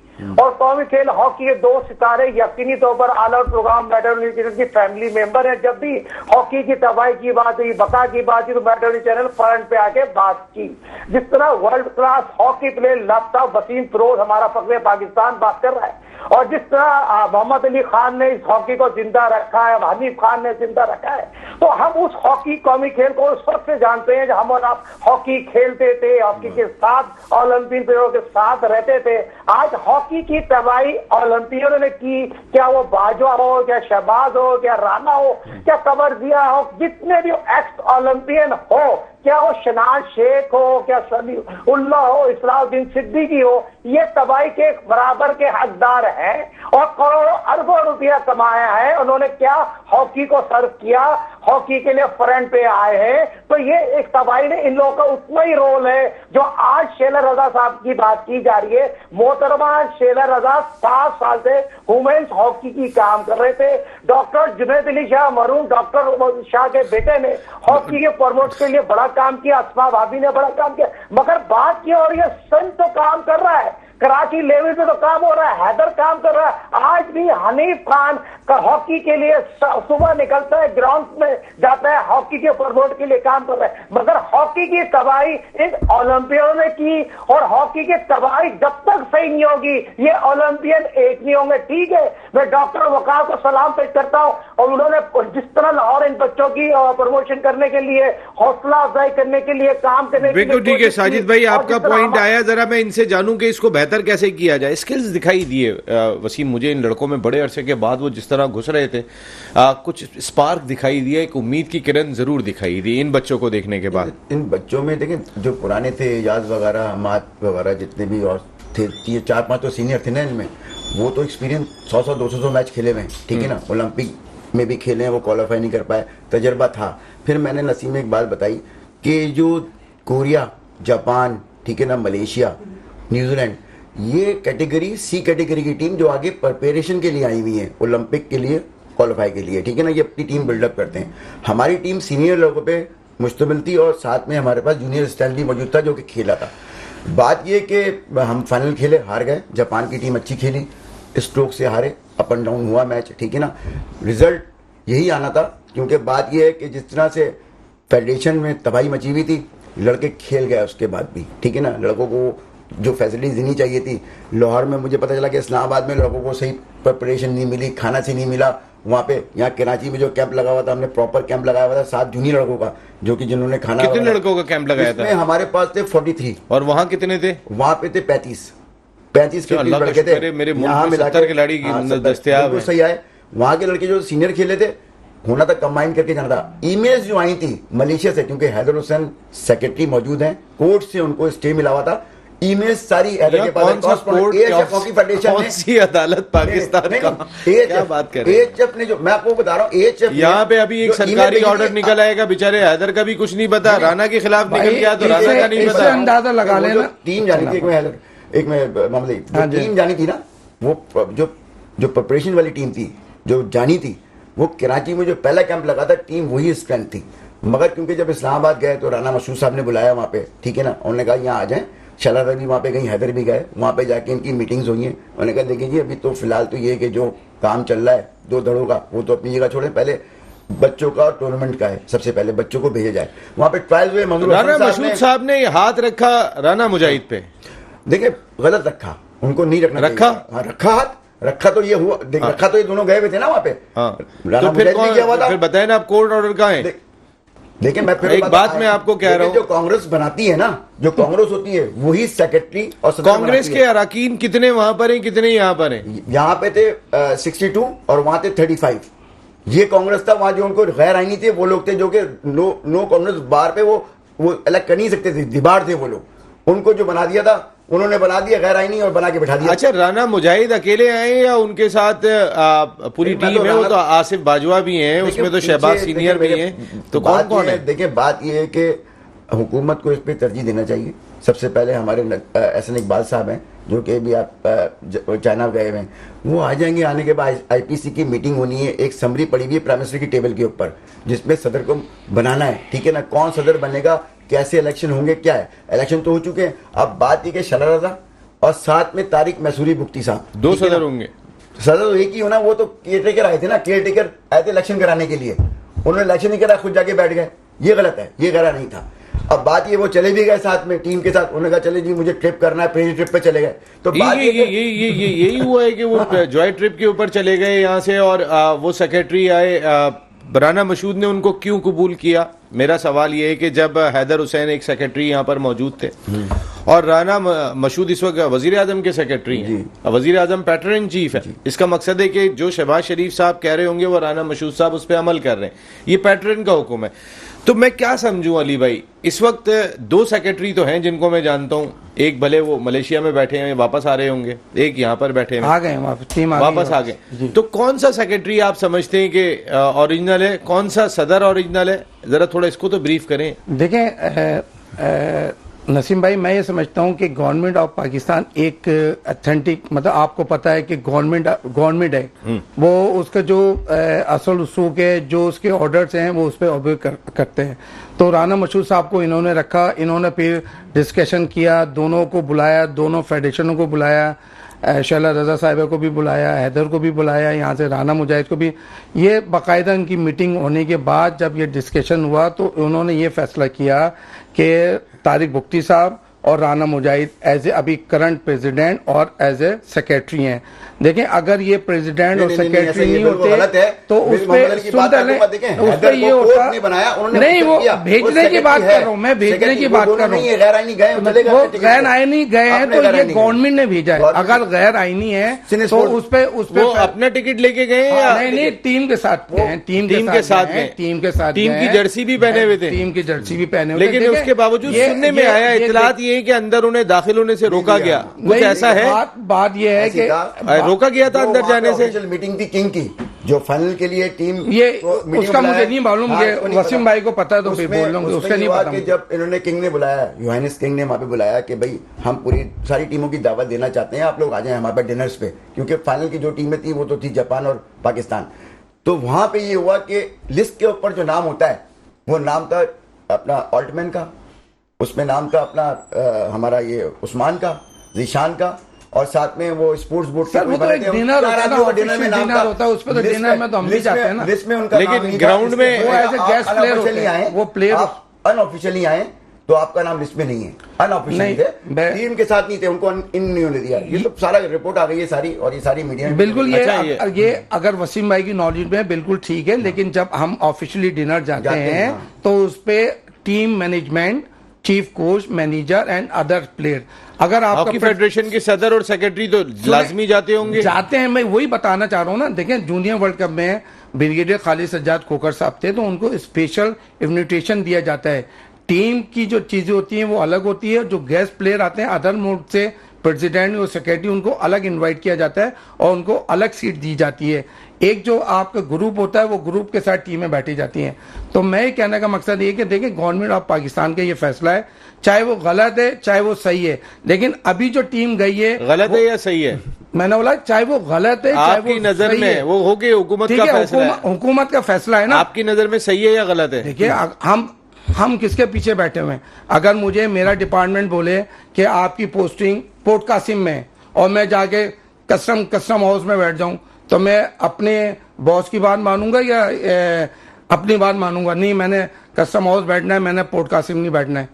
और कौमी खेल हॉकी के 2 सितारे यकीनी तौर पर ऑल आउट प्रोग्राम मैडल की फैमिली मेंबर है। जब भी हॉकी की तबाही की बात हुई, बका की बात हुई, तो मैडल चैनल फ्रंट पे आके बात की। जिस तरह वर्ल्ड क्लास हॉकी प्लेयर लाफ्ताब वसीम फिरोज हमारा फख्र पाकिस्तान बात कर रहा है, और जिस तरह मोहम्मद अली खान ने इस हॉकी को जिंदा रखा है, हनीफ खान ने जिंदा रखा है, तो हम उस हॉकी कौमी खेल को उस वक्त से जानते हैं जब हम और आप हॉकी खेलते थे, हॉकी के साथ ओलंपियन प्लेयरों के साथ रहते थे। आज हॉकी की तबाही ओलंपियनों ने की, क्या वो बाजवा हो, क्या शहबाज हो, क्या राणा हो, क्या कमर दिया हो, जितने भी एक्स ओलंपियन हो, क्या वो शनाज शेख हो, क्या समीउल्लाह हो, इस्लाउद्दीन सिद्दीकी हो, ये तबाही के बराबर के हकदार हैं और करोड़ों अरबों रुपया कमाया है। उन्होंने क्या हॉकी को सर्व किया, हॉकी के लिए फ्रंट पे आए हैं। तो ये एक तबाही ने इन लोगों का उतना ही रोल है जो आज शेला रजा साहब की बात की जा रही है। मोहतरमा शेला रजा 7 साल से वुमेन्स हॉकी की काम कर रहे थे। डॉक्टर जुनैद अली शाह मरूम डॉक्टर शाह के बेटे ने हॉकी के प्रमोट के लिए बड़ा काम किया, अस्मा भाभी ने बड़ा काम किया, मगर बात की और ये सन तो काम कर रहा है, कराची लेवल पे तो काम हो रहा है, हैदर काम कर रहा है। आज भी हनीफ खान का हॉकी के लिए सुबह निकलता है, ग्राउंड में जाता है, हॉकी के प्रमोट के लिए काम कर रहा है। मगर हॉकी की तबाही इन ओलंपियनों ने की और हॉकी की तबाही जब तक सही नहीं होगी ये ओलंपियन एक नहीं होंगे। ठीक है, मैं डॉक्टर वकार को सलाम पेश करता हूँ और उन्होंने जिस तरह लाहौर इन बच्चों की प्रमोशन करने के लिए, हौसला अफजाई करने के लिए, काम करने के लिए। बिल्कुल ठीक है साजिद भाई, आपका पॉइंट आया। जरा मैं इनसे जानूं कि इसको बेहतर कैसे किया जाए। स्किल्स दिखाई दिए वसीम मुझे इन लड़कों में बड़े अरसे के बाद, वो जिस तरह घुस रहे थे, कुछ स्पार्क दिखाई दिया, एक उम्मीद की किरण जरूर दिखाई दी इन बच्चों को देखने के बाद। इन बच्चों में देखें जो पुराने थे, एजाज वगैरह, हमाद वगैरह, जितने भी और थे, 4-5 तो सीनियर थे ना इनमें, वो तो एक्सपीरियंस 100-200 मैच खेले हुए हैं, ठीक है ना, ओलंपिक में भी खेले हैं, वो क्वालिफाई नहीं कर पाए, तजर्बा था। फिर मैंने नसीम में एक बात बताई कि जो कोरिया, जापान, ठीक है ना, मलेशिया, न्यूजीलैंड, ये कैटेगरी सी कैटेगरी की टीम जो आगे प्रिपरेशन के लिए आई हुई है, ओलंपिक के लिए क्वालिफाई के लिए, ठीक है ना, ये अपनी टीम बिल्डअप करते हैं। हमारी टीम सीनियर लोगों पे मुश्तमिल थी और साथ में हमारे पास जूनियर स्टाइल भी मौजूद था जो कि खेला था। बात ये कि हम फाइनल खेले, हार गए। जापान की टीम अच्छी खेली, स्ट्रोक से हारे, अप एंड डाउन हुआ मैच, ठीक है ना, रिजल्ट यही आना था। क्योंकि बात यह है कि जिस तरह से फेडरेशन में तबाही मची हुई थी, लड़के खेल गए उसके बाद भी, ठीक है ना, लड़कों को जो फैसिलिटीज देनी चाहिए थी। लाहौर में मुझे पता चला कि इस्लामाबाद में लड़कों को सही प्रिपरेशन नहीं मिली, खाना से नहीं मिला वहाँ पे। यहाँ कराची में जो कैंप लगा हुआ था, हमने प्रॉपर कैंप लगाया हुआ था 7 जूनियर लड़कों का, जो कि जिन्होंने खाना। कितने लड़कों का कैंप लगाया था? हमारे पास थे 43 और वहाँ कितने थे? वहाँ पे थे 35 के लड़के थे। मेरे मुल्क में 70 खिलाड़ी दस्तयाब हैं। सही आए। वहाँ के लड़के जो सीनियर खेले थे, होना था कंबाइन करके जाना था। ईमेल्स जो आई थी मलेशिया से, क्योंकि हैदर हुसैन सेक्रेटरी मौजूद हैं, कोर्ट से उनको स्टे मिला हुआ था। ईमेल सारी हैदर के पास, कौन सी अदालत पाकिस्तान का, क्या बात कर रहे हैं? एएचएफ ने, जो मैं आपको बता रहा हूँ, एएचएफ यहाँ पे अभी एक सरकारी ऑर्डर निकल आएगा, बेचारे हैदर का भी कुछ नहीं पता, राणा के खिलाफ निकल गया तो राणा का नहीं पता। अंदाजा लगा लेना। टीम जानी थी, एक में मामले टीम जानी थी ना, वो जो प्रिपरेशन वाली टीम थी जो जानी थी, वो कराची में जो पहला कैंप लगा था, टीम वही स्ट्रेंथ थी। मगर क्योंकि जब इस्लामाबाद गए तो राना मसूद साहब ने बुलाया वहाँ पे, ठीक है ना, उन्होंने कहा यहाँ आ जाएं। शलादा भी वहाँ पे गई, हैदर भी गए, वहाँ पे जाके इनकी मीटिंग्स हुई हैं। उन्होंने कहा देखिए जी, अभी तो फिलहाल तो ये कि जो काम चल रहा है 2 धड़ों का, वो तो अपनी जगह छोड़े, पहले बच्चों का और टूर्नामेंट का है, सबसे पहले बच्चों को भेजा जाए। वहाँ पे ट्रायल हुए, राना मसूद साहब ने हाथ रखा राना मुजाहिद पे, देखिए गलत रखा, उनको नहीं रखना रखा, रखा हाथ रखा तो ये हुआ, रखा तो ये दोनों गए हुए थे ना वहाँ पे। तो फिर बताए ना आप कोर्ट ऑर्डर कहाँ है? देखिए मैं फिर एक बात मैं आपको कह रहा हूँ, जो कांग्रेस बनाती है ना, जो कांग्रेस होती है वही सेक्रेटरी और कांग्रेस के अरकान कितने वहां पर हैं, कितने यहाँ पर हैं? यहाँ पे थे 62 और वहां थे 35। ये कांग्रेस था। वहां जो उनको गैर आईनी थे वो लोग थे जो कि नो कांग्रेस बार पे वो अलग कर नहीं सकते थे, दीवार थे वो लोग। उनको जो बना दिया था उन्होंने बना दिया गैर आईनी और बना के बैठा दिया। अच्छा, राना मुजाहिद अकेले आए या उनके साथ पूरी टीम है? वो तो आसिफ बाजवा भी हैं, उसमें तो शहबाज सीनियर भी हैं, तो कौन कौन है? देखिए बात यह है कि हुकूमत को इस पर तरजीह देना चाहिए। सबसे पहले हमारे एहसन इकबाल साहब हैं जो कि भी आप चाइना गए हुए हैं, वो आ जाएंगे। आने के बाद आईपीसी की मीटिंग होनी है, एक समरी पड़ी हुई है प्राइम मिनिस्टर की टेबल के ऊपर, जिसमें सदर को बनाना है, ठीक है ना, कौन सदर बनेगा, कैसे इलेक्शन होंगे, क्या है। इलेक्शन तो हो चुके हैं, अब बात ये कि शला रजा और साथ में तारिक मैसूरी बुख्ती साहब, 2 सदर होंगे। सदर तो एक ही होना, वो तो केयर टेकर आए थे ना, केयर टेकर आए थे इलेक्शन कराने के लिए, उन्होंने इलेक्शन नहीं करा, खुद जाके बैठ गए। ये गलत है, ये करा नहीं था। अब बात ये वो चले भी गए साथ में टीम के साथ, उन्होंने कहा चले जी मुझे ट्रिप करना है, प्रेरी ट्रिप पे चले गए। तो बात यही हुआ है कि वो जॉय ट्रिप के ऊपर चले गए यहाँ से, और वो सेक्रेटरी आए, राना मसूद ने उनको क्यों कबूल किया? मेरा सवाल ये है कि जब हैदर हुसैन एक सेक्रेटरी यहाँ पर मौजूद थे और राना मसूद इस वक्त वजीर आजम के सेक्रेटरी हैं, वजीर आजम पैटर्न इन चीफ है, इसका मकसद है कि जो शहबाज शरीफ साहब कह रहे होंगे वो राना मसूद साहब उस पर अमल कर रहे हैं, ये पैटर्न का हुक्म है। तो मैं क्या समझूं अली भाई, इस वक्त 2 सेक्रेटरी तो हैं जिनको मैं जानता हूं, एक भले वो मलेशिया में बैठे हैं, वापस आ रहे होंगे, एक यहाँ पर बैठे हैं, आ गए टीम वापस आ गए। तो कौन सा सेक्रेटरी आप समझते हैं कि ओरिजिनल है, कौन सा सदर ओरिजिनल है? जरा थोड़ा इसको तो ब्रीफ करें। देखें नसीम भाई, मैं ये समझता हूँ कि गवर्नमेंट ऑफ पाकिस्तान एक अथेंटिक, मतलब आपको पता है कि गवर्नमेंट है, वो उसका जो असल उसूक है, जो उसके ऑर्डर्स हैं, वो उस पर ऑब्जे करते हैं। तो राना मशहूद साहब को इन्होंने रखा, इन्होंने फिर डिस्कशन किया, दोनों को बुलाया, दोनों फेडरेशनों को बुलाया, शैला रजा साहिबा को भी बुलाया, हैदर को भी बुलाया, यहाँ से राना मुजाहिद को भी। ये बाकायदा इनकी मीटिंग होने के बाद जब ये डिस्कशन हुआ तो उन्होंने ये फैसला किया कि तारिक बुख्ती साहब और राना मुजाहिद एज ए अभी करंट प्रेसिडेंट और एज ए सेक्रेटरी हैं। देखें, अगर ये प्रेसिडेंट और सेक्रेटरी नहीं होते तो उस पे ये होता नहीं। वो भेजने की बात कर रहा हूँ मैं, भेजने की बात कर रहा हूँ। वो गैर आईनी गए हैं तो ये गवर्नमेंट ने भेजा है। अगर गैर आईनी है तो उस पे अपना टिकट लेके गए या नहीं? टीम के साथ गए, टीम के साथ टीम की जर्सी भी पहने हुए थे, टीम की जर्सी भी पहने हुए, लेकिन उसके बावजूद सुनने में आया, इतलात ये है कि अंदर उन्हें दाखिल होने से रोका गया। कुछ ऐसा है? बात यह है कि रोका गया था अंदर जाने से। मीटिंग थी किंग की, जो फाइनल के लिए टीम, ये उसका मुझे नहीं मालूम, वसीम भाई को पता है तो फिर बोल लूंगा, उसका नहीं पता। जब इन्होंने किंग ने बुलाया, योहानिस किंग ने वहां पे बुलाया कि भाई हम पूरी सारी टीमों की दावत देना चाहते हैं, आप लोग आ जाएं हमारे पास डिनर्स पे, क्योंकि फाइनल की जो टीमें थी वो तो थी जापान और पाकिस्तान। तो वहां पे ये हुआ कि लिस्ट के ऊपर जो नाम होता है वो नाम था अपना ऑल्टमैन का, उसमें नाम था अपना हमारा ये उस्मान का, जीशान का, और साथ में वो स्पोर्ट्स बोर्ड सर, वो तो एक डिनर होता है, उस पर तो डिनर में तो हम भी जाते हैं ना, लिस्ट में उनका, लेकिन ग्राउंड में वो एज ए गेस्ट प्लेयर होते हैं, वो प्लेयर अनऑफिशियली आए तो आपका नाम लिस्ट में नहीं है, अनऑफिशियली थे, टीम के साथ नहीं थे, उनको इन नहीं होने दिया। ये तो सारा रिपोर्ट आ गई है सारी, और ये सारी मीडिया में बिल्कुल ये अगर वसीम भाई की नॉलेज में बिल्कुल ठीक है, लेकिन जब हम ऑफिशियली डिनर जाते हैं तो उस पर team management, chief coach, manager and other player, अगर आपका फेडरेशन के सदर और सेक्रेटरी तो लाजमी जाते होंगे, जाते हैं। मैं वही बताना चाह रहा हूँ ना। देखें, जूनियर वर्ल्ड कप में ब्रिगेडियर खालिद सज्जाद खोखर साहब थे, तो उनको स्पेशल इन्विटेशन दिया जाता है। टीम की जो चीजें होती हैं वो अलग होती है, जो गेस्ट प्लेयर आते हैं अदर मोड से, प्रेसिडेंट और सेक्रेटरी, उनको अलग इनवाइट किया जाता है और उनको अलग सीट दी जाती है। एक जो आपका ग्रुप होता है वो ग्रुप के साथ टीमें बैठी जाती हैं। तो मैं कहने का मकसद ये कि देखिए, गवर्नमेंट ऑफ पाकिस्तान का ये फैसला है, चाहे वो गलत है चाहे वो सही है, लेकिन अभी जो टीम गई है, गलत है या सही है, मैंने बोला चाहे वो गलत है आपकी नजर में, वो हो गई हुकूमत का फैसला है, हुकूमत का फैसला है ना, आपकी नजर में सही है या गलत है? देखिए, हम किसके पीछे बैठे हुए हैं? अगर मुझे मेरा डिपार्टमेंट बोले कि आपकी पोस्टिंग पोर्ट कासिम में और मैं जाके कस्टम हाउस में बैठ जाऊं, तो मैं अपने बॉस की बात मानूंगा या अपनी बात मानूंगा? नहीं, मैंने कस्टम हाउस बैठना है, मैंने पोर्ट कासिम नहीं बैठना है।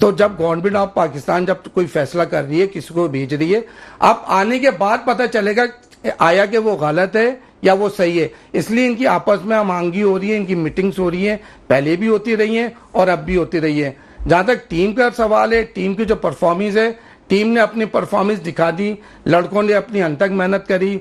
तो जब गवर्नमेंट ऑफ पाकिस्तान जब कोई फैसला कर रही है, किसी को भेज रही है, अब आने के बाद पता चलेगा आया कि वो गलत है या वो सही है। इसलिए इनकी आपस में मांगी हो रही है, इनकी मीटिंग्स हो रही है, पहले भी होती रही है और अब भी होती रही है। जहां तक टीम का सवाल है, टीम की जो परफॉर्मेंस है, टीम ने अपनी परफॉर्मेंस दिखा दी, लड़कों ने अपनी अंतक मेहनत करी,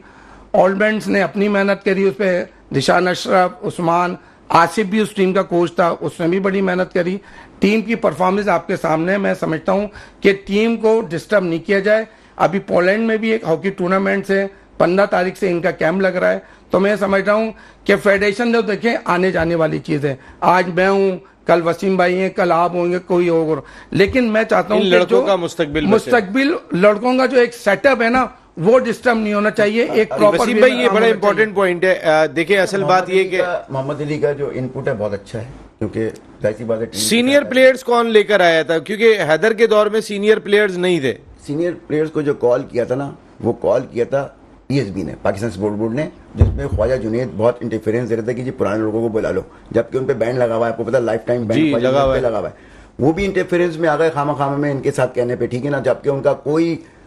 ऑलमेंट्स ने अपनी मेहनत करी, उस पर दिशान अशरफ, उस्मान, आसिफ भी उस टीम का कोच था, उसने भी बड़ी मेहनत करी। टीम की परफॉर्मेंस आपके सामने, मैं समझता हूं कि टीम को डिस्टर्ब नहीं किया जाए। अभी पोलैंड में भी एक हॉकी टूर्नामेंट से 15 तारीख से इनका कैंप लग रहा है, तो मैं समझ रहा हूं कि फेडरेशन जो देखें आने जाने वाली चीज है। आज मैं हूं, कल वसीम भाई हैं, कल आप होंगे, कोई और, लेकिन मैं चाहता हूं लड़कों का मुस्तकबिल, लड़कों का जो एक सेटअप है ना, वो डिस्टर्ब नहीं होना चाहिए। एक प्रॉपर वसीम भाई, ये बड़ा इंपॉर्टेंट पॉइंट है। देखिए, असल बात ये कि मोहम्मद अली का जो इनपुट है बहुत अच्छा है, क्योंकि ऐसी बात है, सीनियर प्लेयर्स कौन लेकर आया था? क्योंकि हैदर के दौर में सीनियर प्लेयर्स नहीं थे। सीनियर प्लेयर्स को जो कॉल किया था ना, वो कॉल किया था पीएसबी ने, पाकिस्तान स्पोर्ट्स बोर्ड ने, जिसमें ख्वाजा जुनैद बहुत इंटरफेरेंस दे रहे थे कि जी पुराने लोगों को बुला लो, जबकि उन पे बैन लगा हुआ है, आपको पता है, लाइफ टाइम बैन लगा हुआ है। वो भी इंटरफेरेंस में आ गए खामा में इनके साथ कहने पे, ठीक है ना, जबकि उनका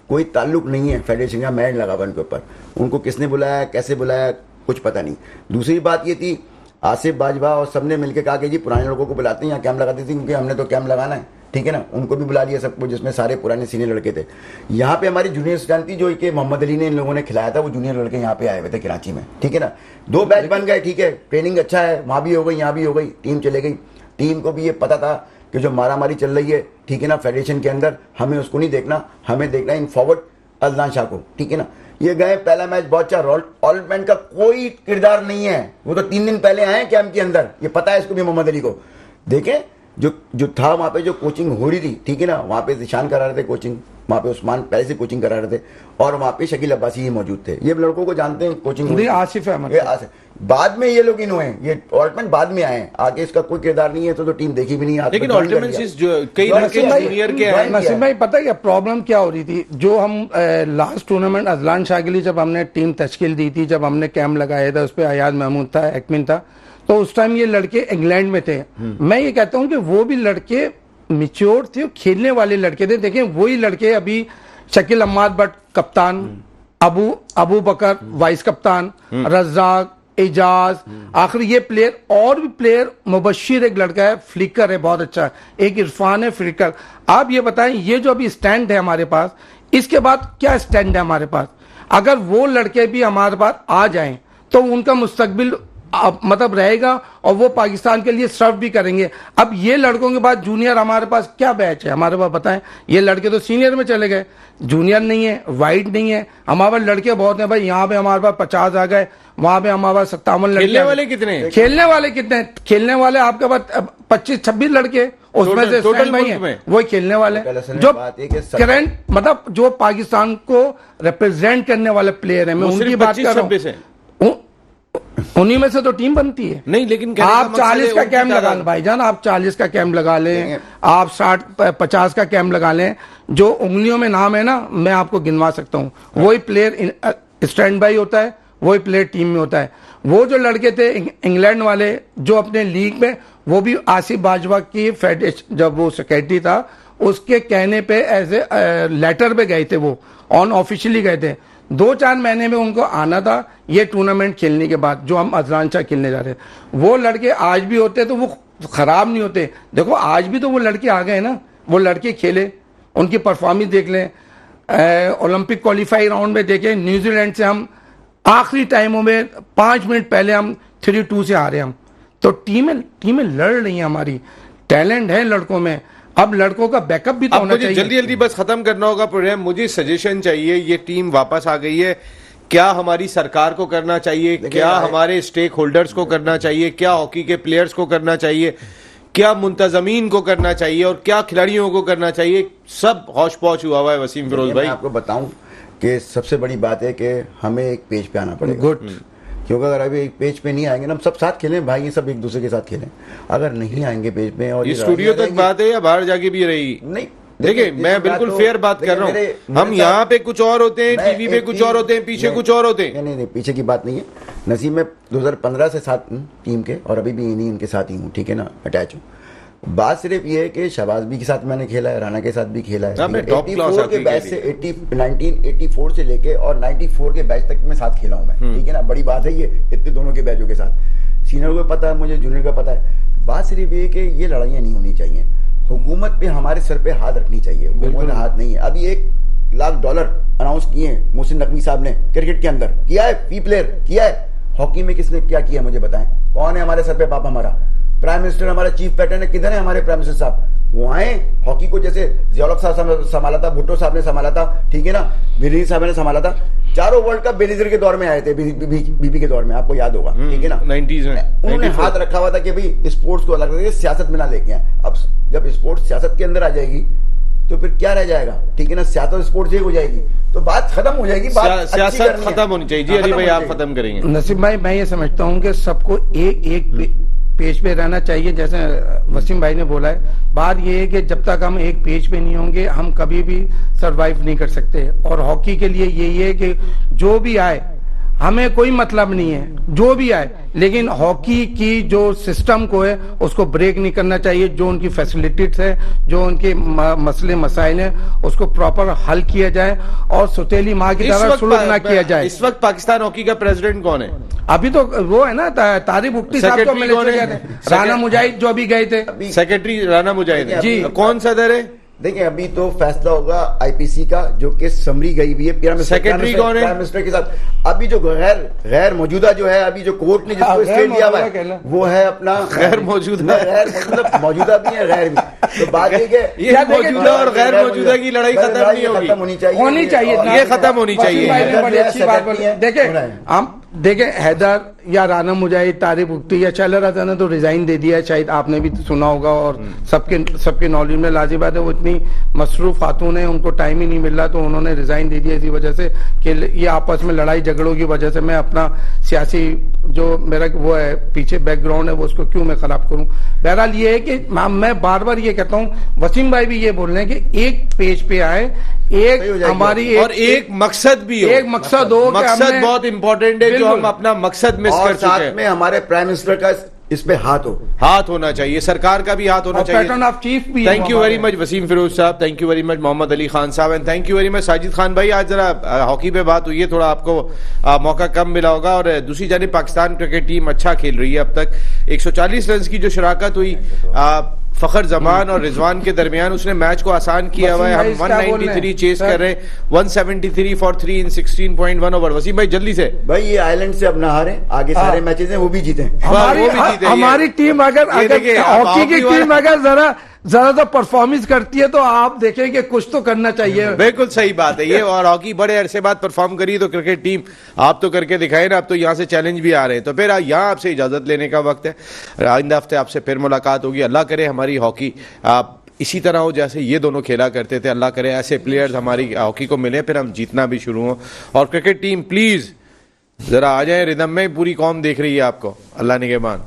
कोई ताल्लुक नहीं है फेडरेशन का, बैन लगा हुआ उनके ऊपर। उनको किसने बुलाया, कैसे बुलाया, कुछ पता नहीं। दूसरी बात ये थी, आसिफ बाजवा और सबने मिलकर कहा कि जी पुराने लोगों को बुलाते हैं, यहाँ कैंप लगाते थे, क्योंकि हमने तो कैंप लगाना है, ठीक है ना, उनको भी बुला लिया सबको, जिसमें सारे पुराने सीनियर लड़के थे। यहाँ पे हमारी जूनियर स्टैंड थी, जो कि मोहम्मद अली ने इन लोगों ने खिलाया था, वो जूनियर लड़के यहाँ पे आए हुए थे कराची में, ठीक है ना। 2 बैच बन गए, ठीक है, ट्रेनिंग अच्छा है, वहाँ भी हो गई, यहाँ भी हो गई, टीम चले गई। टीम को भी ये पता था कि जो मारामारी चल रही है, ठीक है ना, फेडरेशन के अंदर, हमें उसको नहीं देखना, हमें देखना इन फॉरवर्ड अदनान शाह को, ठीक है ना। ये गए, पहला मैच बहुत अच्छा, ऑलराउंड का कोई किरदार नहीं है, वो तो 3 दिन पहले आए कैंप के अंदर, ये पता है इसको भी, मोहम्मद अली को। देखें जो था वहाँ पे, जो कोचिंग हो रही थी, ठीक है ना, वहाँ पे ईशान करा रहे थे कोचिंग, वहाँ पे उस्मान पहले से कोचिंग करा रहे थे, और वहाँ पे शकील अब्बासी ही मौजूद थे। ये लड़कों को जानते हैं, कोचिंग आसिफ अहमद, बाद में ये लोग इन हुए हैं, ये ऑल्टमैन बाद में आए हैं, आगे इसका कोई किरदार नहीं है, तो टीम देखी भी नहीं आती। लेकिन ऑल्टमैन कई लड़के जूनियर के हैं। नसीम भाई पता है क्या प्रॉब्लम क्या हो रही थी, जो हम लास्ट टूर्नामेंट अजलान शाह के लिए जब हमने टीम तश्कील दी थी, जब हमने कैंप लगाया था, उस पर अयाज महमूद था, एक्मिन था, तो उस टाइम ये लड़के इंग्लैंड में थे। मैं ये कहता हूं कि वो भी लड़के मिच्योर थे, खेलने वाले लड़के थे। देखें वही लड़के अभी शकील अम्माद भट्ट कप्तान, अबू बकर वाइस कप्तान, रज़ाक, एजाज, आखिर ये प्लेयर, और भी प्लेयर, मुबशिर एक लड़का है, फ्लिकर है, बहुत अच्छा है, एक इरफान है, फ्लिकर। आप ये बताएं, ये जो अभी स्टैंड है हमारे पास, इसके बाद क्या स्टैंड है हमारे पास? अगर वो लड़के भी हमारे पास आ जाएं तो उनका मुस्तकबिल मतलब रहेगा, और वो पाकिस्तान के लिए सर्व भी करेंगे। अब ये लड़कों के बाद जूनियर हमारे पास क्या बैच है हमारे पास बताएं? ये लड़के तो सीनियर में चले गए, जूनियर नहीं है, वाइड नहीं है। हमारे पास लड़के बहुत हैं भाई, यहाँ पे हमारे पास 50 आ गए, वहां पे हमारे पास 57 लड़के। खेलने वाले कितने? खेलने वाले आपके पास 25-26 लड़के, उसमें से टोटल भाई हैं वही खेलने वाले, जो करंट मतलब जो पाकिस्तान को रिप्रेजेंट करने वाले प्लेयर है। मैं उनकी बात कर रहा हूँ, उन्हीं में से तो टीम बनती है। नहीं, लेकिन आप 40 का कैंप लगा लें भाईजान, आप 40 का कैंप लगा लें, आप 60-50 का कैंप लगा लें, जो उंगलियों में नाम है ना, मैं आपको गिनवा सकता हूँ। वही प्लेयर स्टैंड बाई होता है, वही प्लेयर टीम में होता है। वो जो लड़के थे इंग्लैंड वाले, जो अपने लीग में, वो भी आसिफ बाजवा की फेडरेशन, जब वो सेक्रेटरी था, उसके कहने पे ऐसे लेटर पे गए थे, वो ऑन ऑफिशियली गए थे। 2-4 महीने में उनको आना था ये टूर्नामेंट खेलने के बाद, जो हम अजलान शाह खेलने जा रहे हैं। वो लड़के आज भी होते तो वो खराब नहीं होते। देखो आज भी तो वो लड़के आ गए ना, वो लड़के खेले, उनकी परफॉर्मेंस देख लें, ओलंपिक क्वालिफाई राउंड में देखें, न्यूजीलैंड से हम आखिरी टाइमों में 5 मिनट पहले हम 3-2 से हारे हम। तो टीमें लड़ रही हैं हमारी, टैलेंट है लड़कों में। अब लड़कों का बैकअप भी तो होना चाहिए। जल्दी जल्दी बस खत्म करना होगा प्रोग्राम। मुझे सजेशन चाहिए, ये टीम वापस आ गई है, क्या हमारी सरकार को करना चाहिए, क्या हमारे स्टेक होल्डर्स को करना चाहिए, क्या हॉकी के प्लेयर्स को करना चाहिए, क्या मुंतजमीन को करना चाहिए, और क्या खिलाड़ियों को करना चाहिए? सब हौश पौश हुआ है वसीम फिरोज भाई। मैं आपको बताऊं कि सबसे बड़ी बात है कि हमें एक पेज पे आना पड़ेगा। गुड, क्योंकि अगर अभी एक पेज पे नहीं आएंगे ना, हम सब साथ खेलें भाई, ये सब एक दूसरे के साथ खेलें। अगर नहीं आएंगे पेज पे, और ये स्टूडियो तक बात है या बाहर जाके भी रहेगी? नहीं, देखिए मैं बिल्कुल फेयर बात कर रहा हूँ। हम यहाँ पे कुछ और होते हैं, टीवी पे कुछ और होते हैं, पीछे कुछ और होते हैं। नहीं, पीछे की बात नहीं है। नसीब में 2015 से साथ टीम के, और अभी भी इन्हीं इनके साथ ही हूँ, ठीक है ना, अटैच हूँ। बात सिर्फ ये है कि शहबाज भी के साथ मैंने खेला है, राना के साथ भी खेला है। 84 के बैच से 1984 से लेके और 94 के बैच तक मैं साथ खेला हूँ मैं, ठीक है ना। बड़ी बात है ये, इतने दोनों के बैचों के साथ। सीनियर को पता है, मुझे जूनियर का पता है। बात सिर्फ ये कि ये लड़ाइयाँ नहीं होनी चाहिए, हुकूमत पे हमारे सर पे हाथ रखनी चाहिए। हुकूमत हाथ नहीं है। अभी $1 लाख अनाउंस किए हैं मोहसिन नकवी साहब ने, क्रिकेट के अंदर किया है, फी प्लेयर किया है। हॉकी में किसने क्या किया मुझे बताएं? कौन है हमारे सर पे बाप? हमारा प्राइम मिनिस्टर, हमारा चीफ पैटर्न है। किधर है हमारे प्राइम मिनिस्टर साहब? वो आए, हॉकी को जैसे जियाउल साहब संभाला था, भुट्टो साहब ने संभाला था, ठीक है ना, बेनजीर साहब ने संभाला था। चारों वर्ल्ड कप बेनजीर के दौर में आए थे, बीबी के दौर में, आपको याद होगा, ठीक है ना, 90s में। उन्होंने हाथ रखा हुआ था कि भाई स्पोर्ट्स को अलग करके सियासत में ना लेके आए। अब जब स्पोर्ट्स सियासत के अंदर आ जाएगी तो फिर क्या रह जाएगा, ठीक है ना, सियासत स्पोर्ट्स एक हो जाएगी तो बात खत्म हो जाएगी। सियासत खत्म होनी चाहिए। जी अली भाई आप खत्म करेंगे। नसीम भाई मैं ये समझता हूँ कि सबको एक पेज पे रहना चाहिए, जैसे वसीम भाई ने बोला है। बात ये है कि जब तक हम एक पेज पे नहीं होंगे हम कभी भी सरवाइव नहीं कर सकते। और हॉकी के लिए यही है कि जो भी आए, हमें कोई मतलब नहीं है जो भी आए, लेकिन हॉकी की जो सिस्टम को है उसको ब्रेक नहीं करना चाहिए। जो उनकी फैसिलिटीज है, जो उनके मसले मसाइल हैं, उसको प्रॉपर हल किया जाए और सुतेली माँ की तरह सुलूक ना किया जाए। इस वक्त पाकिस्तान हॉकी का प्रेसिडेंट कौन है? अभी तो वो है ना तारिक भुट्टी साहब को मिले थे, राना मुजाहिद जो अभी गए थे, सेक्रेटरी राना मुजाहिद जी। कौन सदर है? देखिए अभी तो फैसला होगा आईपीसी का, जो कि समरी गई भी है सेक्रेटरी कौन है? प्राइम मिनिस्टर के साथ। अभी जो गैर मौजूदा जो है, अभी जो कोर्ट ने जिसको स्टे दिया हुआ है वो है अपना गैर मौजूदा मौजूदा भी है, गैर भी। तो बात ये मौजूदा और गैर मौजूदा की लड़ाई खत्म नहीं होगी, होनी चाहिए ये खत्म होनी चाहिए। वसीम भाई ने बड़ी अच्छी बात बोली। देखे हैदर या राना मुजाहिद, तारिक उक्ती या शैला राजा ने तो रिजाइन दे दिया है, शायद आपने भी सुना होगा और सबके नॉलेज में लाजी बात है। वो इतनी मसरूफ खातून है, उनको टाइम ही नहीं मिल रहा, तो उन्होंने रिजाइन दे दिया इसी वजह से कि ये आपस में लड़ाई झगड़ों की वजह से मैं अपना सियासी जो मेरा वो है पीछे बैकग्राउंड है वो उसको क्यों मैं खराब करूं। बहरहाल ये है कि मैं बार बार ये कहता हूं, वसीम भाई भी ये बोल रहे हैं कि एक पेज पे आए, एक हमारी और एक मकसद भी हो, एक मकसद हो, मकसद बहुत इंपॉर्टेंट है, जो हम अपना मकसद मिस कर चुके हैं। साथ में हमारे प्राइम मिनिस्टर का इस पे हाथ होना चाहिए, सरकार का भी हाथ होना चाहिए। पैटर्न ऑफ चीफ भी। Thank you very much Waseem Firoz sahab, thank you very much Mohammad Ali Khan sahab, and thank you very much Sajid Khan भाई। आज जरा हॉकी पे बात हुई है, थोड़ा आपको मौका कम मिला होगा। और दूसरी जानिब पाकिस्तान क्रिकेट टीम अच्छा खेल रही है, अब तक 140 रन की जो शराकत हुई फखर जमान और रिजवान के दरमियान, उसने मैच को आसान किया हुआ है। हम 193 चेस कर रहे हैं, 173 फॉर 3 इन 16.1 ओवर। वसीम भाई जल्दी से भाई, ये आइलैंड से अब ना हारे, आगे सारे मैचेस हैं वो भी जीते। हमारी टीम अगर हॉकी की टीम अगर जरा तो परफॉर्मेंस करती है तो आप देखें कि कुछ तो करना चाहिए। बिल्कुल सही बात है ये, और हॉकी बड़े अरसे बाद परफॉर्म करी तो क्रिकेट टीम आप तो करके दिखाए ना, अब तो यहाँ से चैलेंज भी आ रहे हैं। तो फिर यहाँ आपसे इजाजत लेने का वक्त है, आइंदा हफ्ते आपसे फिर मुलाकात होगी। अल्लाह करे हमारी हॉकी इसी तरह हो जैसे ये दोनों खेला करते थे, अल्लाह करे ऐसे प्लेयर्स हमारी हॉकी को मिले, फिर हम जीतना भी शुरू हो। और क्रिकेट टीम प्लीज जरा आ जाए रिदम में, पूरी कौम देख रही है आपको। अल्लाह निगहबान।